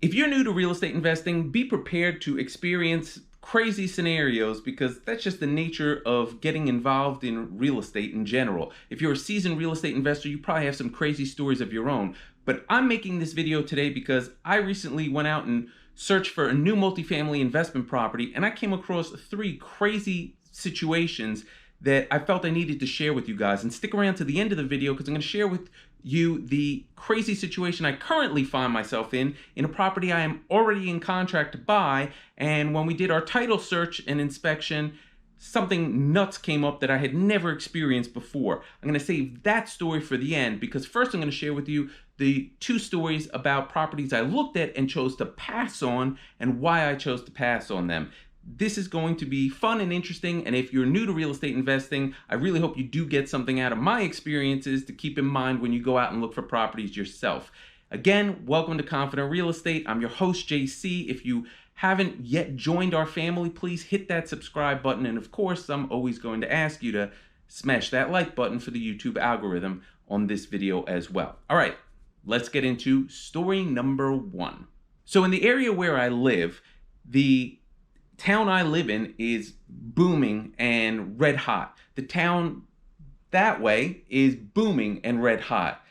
If you're new to real estate investing, be prepared to experience crazy scenarios because that's just the nature of getting involved in real estate in general. If you're a seasoned real estate investor, you probably have some crazy stories of your own. But I'm making this video today because I recently went out and searched for a new multifamily investment property, and I came across 3 crazy situations that I felt I needed to share with you guys. And stick around to the end of the video because I'm going to share with you the crazy situation I currently find myself in a property I am already in contract to buy. And when we did our title search and inspection, something nuts came up that I had never experienced before. I'm going to save that story for the end because first I'm going to share with you the 2 stories about properties I looked at and chose to pass on and why I chose to pass on them. This is going to be fun and interesting, and if you're new to real estate investing, I really hope you do get something out of my experiences to keep in mind when you go out and look for properties yourself. Again, welcome to Confident Real Estate. I'm your host, JC. If you haven't yet joined our family, please hit that subscribe button, and of course, I'm always going to ask you to smash that like button for the YouTube algorithm on this video as well. All right, let's get into story number 1. So in the area where I live, the town I live in is booming and red hot. The town that way is booming and red hot.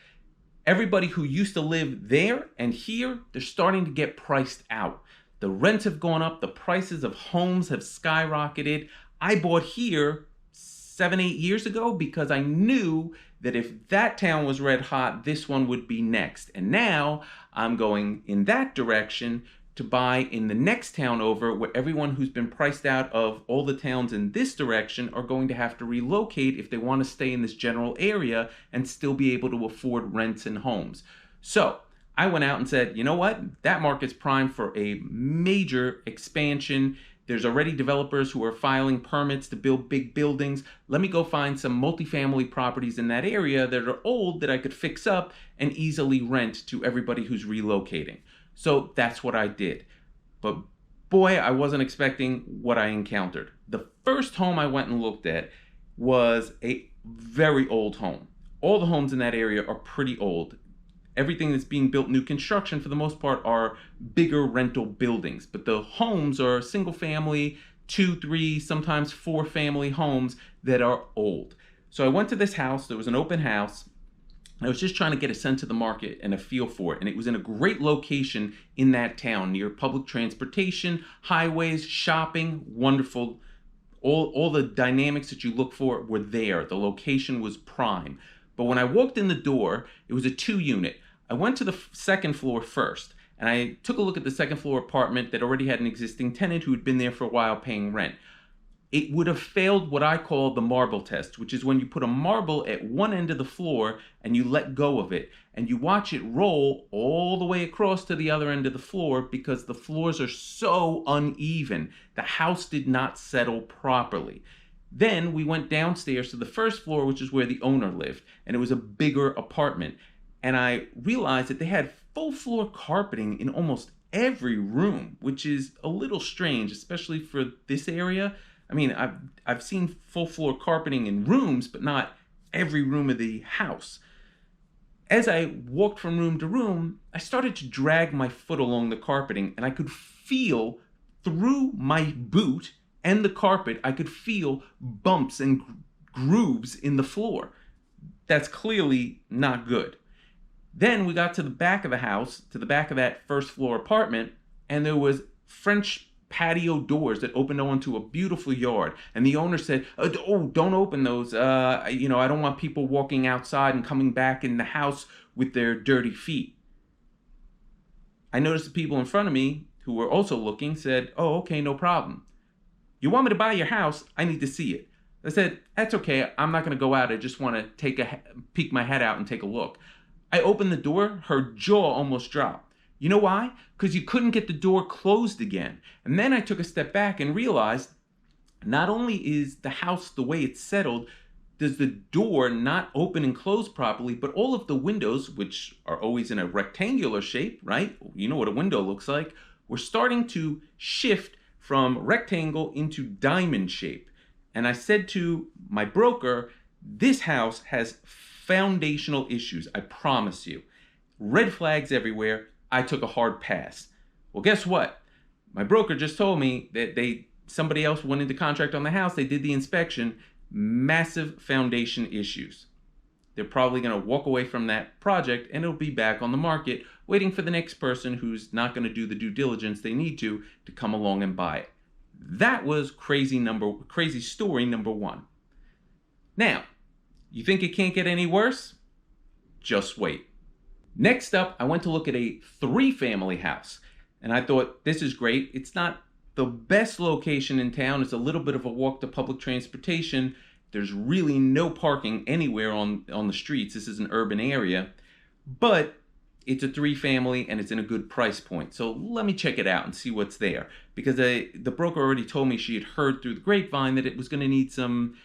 Everybody who used to live there and here, they're starting to get priced out. The rents have gone up. The prices of homes have skyrocketed. I bought here 7-8 years ago because I knew that if that town was red hot, this one would be next. And now I'm going in that direction to buy in the next town over, where everyone who's been priced out of all the towns in this direction are going to have to relocate if they want to stay in this general area and still be able to afford rents and homes. So I went out and said, you know what? That market's primed for a major expansion. There's already developers who are filing permits to build big buildings. Let me go find some multifamily properties in that area that are old that I could fix up and easily rent to everybody who's relocating. So that's what I did. But boy, I wasn't expecting what I encountered. The first home I went and looked at was a very old home. All the homes in that area are pretty old. Everything that's being built, new construction for the most part, are bigger rental buildings. But the homes are single family, 2, 3, sometimes 4 family homes that are old. So I went to this house. There was an open house. I was just trying to get a sense of the market and a feel for it. And it was in a great location in that town, near public transportation, highways, shopping, wonderful. All the dynamics that you look for were there. The location was prime. But when I walked in the door, it was a 2-unit. I went to the second floor first, and I took a look at the second floor apartment that already had an existing tenant who had been there for a while paying rent. It would have failed what I call the marble test, which is when you put a marble at one end of the floor and you let go of it and you watch it roll all the way across to the other end of the floor because the floors are so uneven. The house did not settle properly. Then we went downstairs to the first floor, which is where the owner lived, and it was a bigger apartment. And I realized that they had full floor carpeting in almost every room, which is a little strange, especially for this area. I mean, I've seen full floor carpeting in rooms, but not every room of the house. As I walked from room to room, I started to drag my foot along the carpeting, and I could feel through my boot and the carpet, I could feel bumps and grooves in the floor. That's clearly not good. Then we got to the back of the house, to the back of that first floor apartment, and there was French patio doors that opened onto a beautiful yard. And the owner said, oh, don't open those. I don't want people walking outside and coming back in the house with their dirty feet. I noticed the people in front of me who were also looking said, oh, okay, no problem. You want me to buy your house? I need to see it. I said, that's okay. I'm not going to go out. I just want to peek my head out and take a look. I opened the door. Her jaw almost dropped. You know why? Because you couldn't get the door closed again. And then I took a step back and realized not only is the house the way it's settled, does the door not open and close properly, but all of the windows, which are always in a rectangular shape, right? You know what a window looks like. We're starting to shift from rectangle into diamond shape. And I said to my broker, this house has foundational issues, I promise you. Red flags everywhere. I took a hard pass. Well, guess what? My broker just told me that somebody else went into contract on the house. They did the inspection. Massive foundation issues. They're probably going to walk away from that project and it'll be back on the market waiting for the next person who's not going to do the due diligence they need to come along and buy it. That was crazy story number one. Now, you think it can't get any worse? Just wait. Next up, I went to look at a 3-family house, and I thought, this is great. It's not the best location in town. It's a little bit of a walk to public transportation. There's really no parking anywhere on the streets. This is an urban area, but it's a 3-family and it's in a good price point. So let me check it out and see what's there, because the broker already told me she had heard through the grapevine that it was going to need some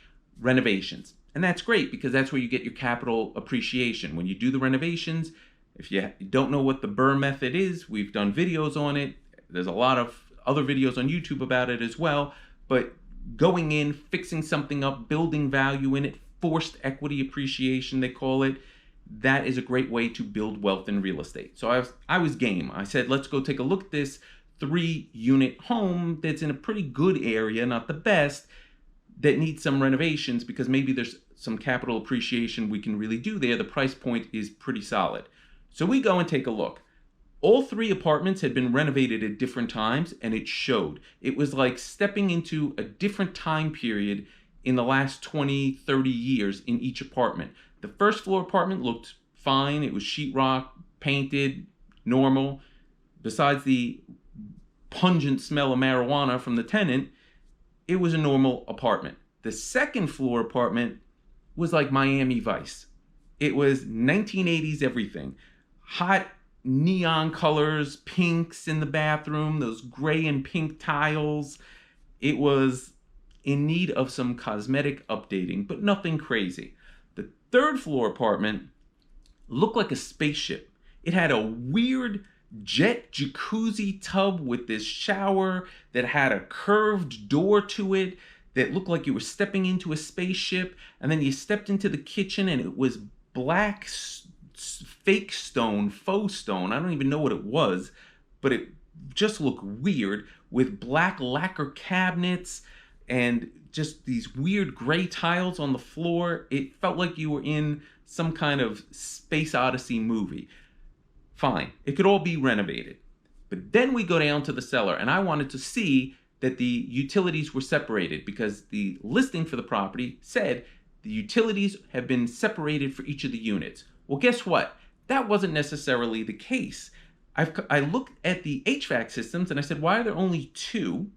renovations. And that's great, because that's where you get your capital appreciation. When you do the renovations, if you don't know what the BRRRR method is, we've done videos on it. There's a lot of other videos on YouTube about it as well. But going in, fixing something up, building value in it, forced equity appreciation, they call it, that is a great way to build wealth in real estate. So I was game. I said, let's go take a look at this 3-unit home that's in a pretty good area, not the best, that needs some renovations, because maybe there's some capital appreciation we can really do there. The price point is pretty solid. So we go and take a look. All 3 apartments had been renovated at different times, and it showed. It was like stepping into a different time period in the last 20, 30 years in each apartment. The first floor apartment looked fine. It was sheetrock, painted, normal. Besides the pungent smell of marijuana from the tenant, it was a normal apartment. The second floor apartment was like Miami Vice. It was 1980s everything. Hot neon colors, pinks in the bathroom, those gray and pink tiles. It was in need of some cosmetic updating, but nothing crazy. The third floor apartment looked like a spaceship. It had a weird jet jacuzzi tub with this shower that had a curved door to it that looked like you were stepping into a spaceship. And then you stepped into the kitchen and it was black fake stone, faux stone. I don't even know what it was, but it just looked weird, with black lacquer cabinets and just these weird gray tiles on the floor. It felt like you were in some kind of Space Odyssey movie. Fine, it could all be renovated. But then we go down to the cellar, and I wanted to see that the utilities were separated, because the listing for the property said the utilities have been separated for each of the units. Well, guess what? That wasn't necessarily the case. I looked at the HVAC systems and I said, why are there only 2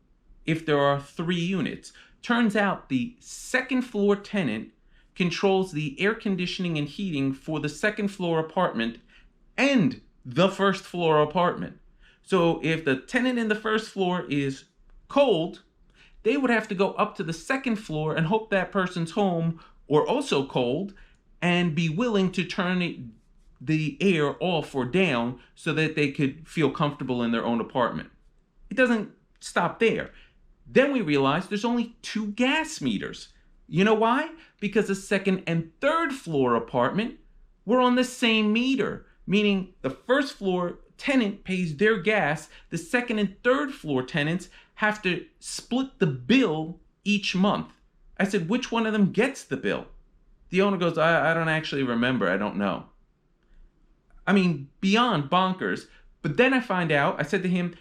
if there are 3 units? Turns out the second floor tenant controls the air conditioning and heating for the second floor apartment and the first floor apartment. So if the tenant in the first floor is cold, they would have to go up to the second floor and hope that person's home or also cold, and be willing to turn the air off or down so that they could feel comfortable in their own apartment. It doesn't stop there. Then we realized there's only 2 gas meters. You know why? Because the second and third floor apartment were on the same meter, meaning the first floor tenant pays their gas, the second and third floor tenants have to split the bill each month. I said, which one of them gets the bill? The owner goes, I don't actually remember. I don't know. I mean, beyond bonkers. But then I find out, I said to him,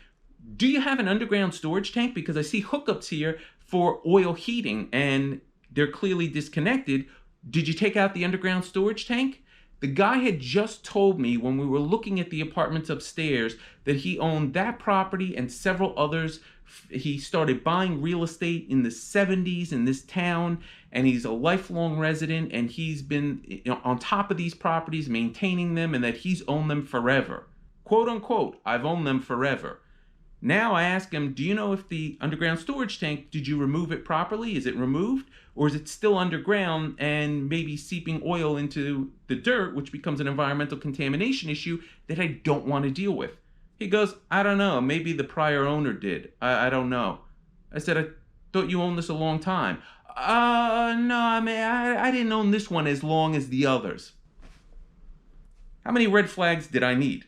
do you have an underground storage tank? Because I see hookups here for oil heating and they're clearly disconnected. Did you take out the underground storage tank? The guy had just told me when we were looking at the apartments upstairs that he owned that property and several others. He started buying real estate in the 70s in this town, and he's a lifelong resident, and he's been on top of these properties, maintaining them, and that he's owned them forever. Quote unquote, I've owned them forever. Now I ask him, do you know if the underground storage tank, did you remove it properly? Is it removed? Or is it still underground and maybe seeping oil into the dirt, which becomes an environmental contamination issue that I don't want to deal with? He goes, I don't know. Maybe the prior owner did. I don't know. I said, I thought you owned this a long time. No, I mean, I didn't own this one as long as the others. How many red flags did I need?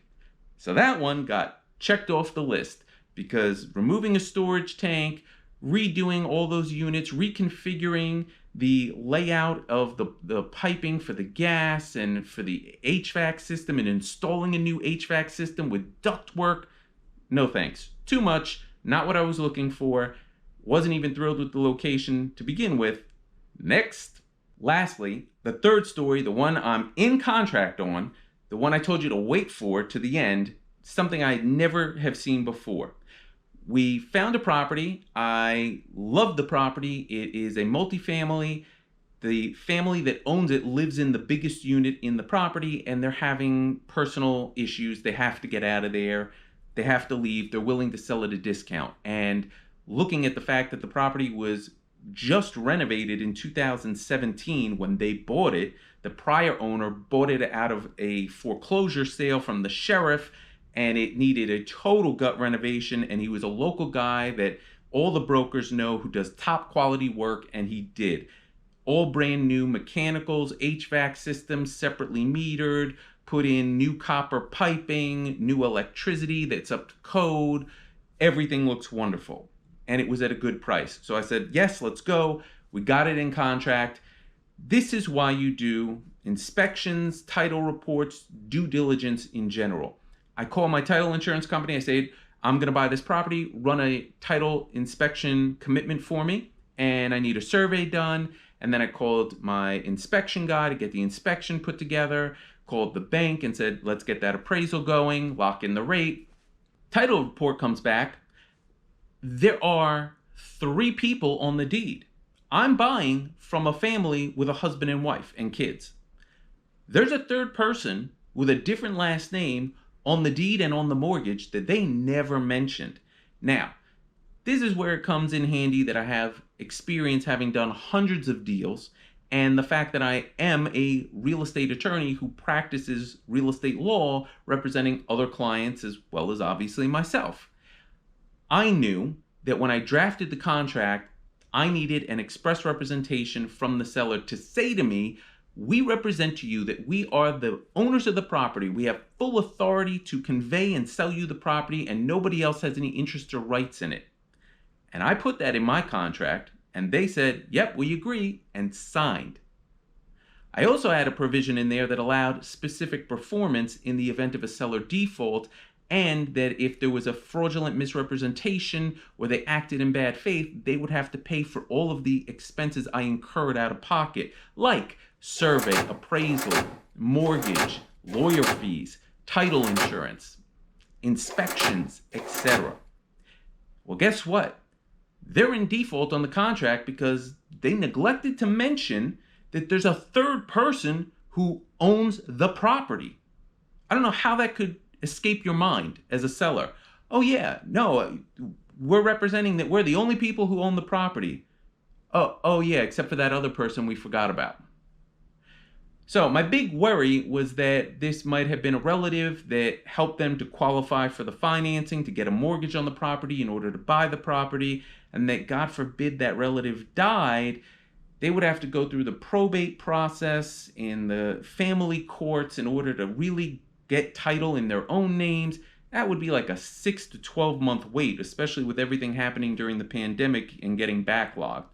So that one got checked off the list, because removing a storage tank, redoing all those units, reconfiguring the layout of the piping for the gas and for the HVAC system, and installing a new HVAC system with ductwork, no thanks. Too much, not what I was looking for. Wasn't even thrilled with the location to begin with. Next. Lastly, the third story, the one I'm in contract on, the one I told you to wait for to the end, something I never have seen before. We found a property. I love the property. It is a multifamily. The family that owns it lives in the biggest unit in the property, and they're having personal issues. They have to get out of there. They have to leave. They're willing to sell at a discount. And looking at the fact that the property was just renovated in 2017 when they bought it, the prior owner bought it out of a foreclosure sale from the sheriff, and it needed a total gut renovation. And he was a local guy that all the brokers know who does top quality work, and he did. All brand new mechanicals, HVAC systems, separately metered, put in new copper piping, new electricity that's up to code. Everything looks wonderful. And it was at a good price. So I said, yes, let's go. We got it in contract. This is why you do inspections, title reports, due diligence in general. I call my title insurance company. I say, I'm going to buy this property, run a title inspection commitment for me, and I need a survey done. And then I called my inspection guy to get the inspection put together, called the bank and said, let's get that appraisal going, lock in the rate. Title report comes back. There are 3 people on the deed. I'm buying from a family with a husband and wife and kids. There's a third person with a different last name on the deed and on the mortgage that they never mentioned. Now, this is where it comes in handy that I have experience having done hundreds of deals, and the fact that I am a real estate attorney who practices real estate law representing other clients as well as obviously myself. I knew that when I drafted the contract, I needed an express representation from the seller to say to me, we represent to you that we are the owners of the property. We have full authority to convey and sell you the property, and nobody else has any interest or rights in it. And I put that in my contract, and they said, yep, we agree, and signed. I also had a provision in there that allowed specific performance in the event of a seller default, and that if there was a fraudulent misrepresentation or they acted in bad faith, they would have to pay for all of the expenses I incurred out of pocket, like survey, appraisal, mortgage, lawyer fees, title insurance, inspections, etc. Well, guess what? They're in default on the contract because they neglected to mention that there's a third person who owns the property. I don't know how that could escape your mind as a seller. Oh yeah, no, we're representing that we're the only people who own the property. Oh yeah, except for that other person we forgot about. So my big worry was that this might have been a relative that helped them to qualify for the financing to get a mortgage on the property in order to buy the property, and that God forbid that relative died, they would have to go through the probate process in the family courts in order to really get title in their own names. That would be like a 6 to 12 month wait, especially with everything happening during the pandemic and getting backlogged.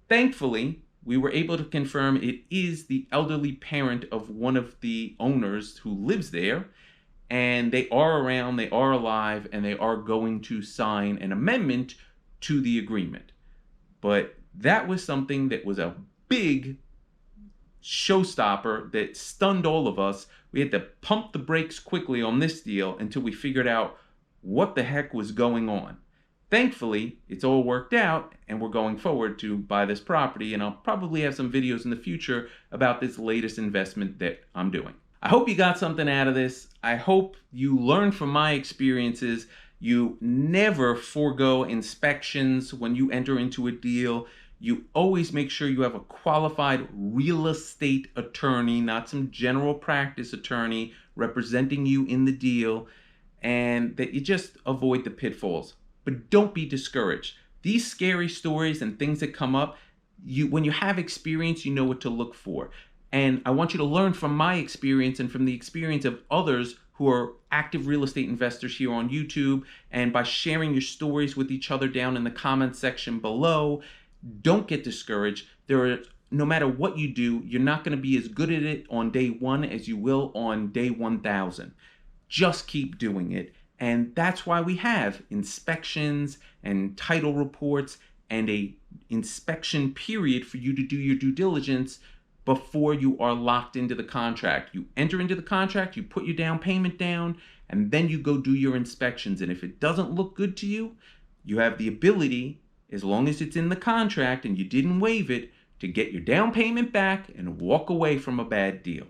Thankfully, we were able to confirm it is the elderly parent of one of the owners who lives there, and they are around, they are alive, and they are going to sign an amendment to the agreement. But that was something that was a big showstopper that stunned all of us. We had to pump the brakes quickly on this deal until we figured out what the heck was going on. Thankfully, it's all worked out, and we're going forward to buy this property, and I'll probably have some videos in the future about this latest investment that I'm doing. I hope you got something out of this. I hope you learned from my experiences. You never forego inspections when you enter into a deal. You always make sure you have a qualified real estate attorney, not some general practice attorney representing you in the deal, and that you just avoid the pitfalls. But don't be discouraged. These scary stories and things that come up, when you have experience, you know what to look for. And I want you to learn from my experience and from the experience of others who are active real estate investors here on YouTube, and by sharing your stories with each other down in the comment section below. Don't get discouraged. No matter what you do, you're not going to be as good at it on day 1 as you will on day 1,000. Just keep doing it. And that's why we have inspections and title reports and a inspection period for you to do your due diligence before you are locked into the contract. You enter into the contract, you put your down payment down, and then you go do your inspections. And if it doesn't look good to you, you have the ability, as long as it's in the contract and you didn't waive it, to get your down payment back and walk away from a bad deal.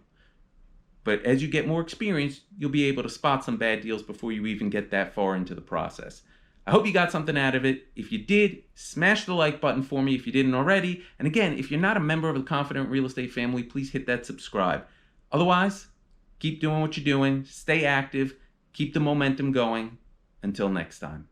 But as you get more experience, you'll be able to spot some bad deals before you even get that far into the process. I hope you got something out of it. If you did, smash the like button for me if you didn't already. And again, if you're not a member of the Confident Real Estate family, please hit that subscribe. Otherwise, keep doing what you're doing, stay active, keep the momentum going. Until next time.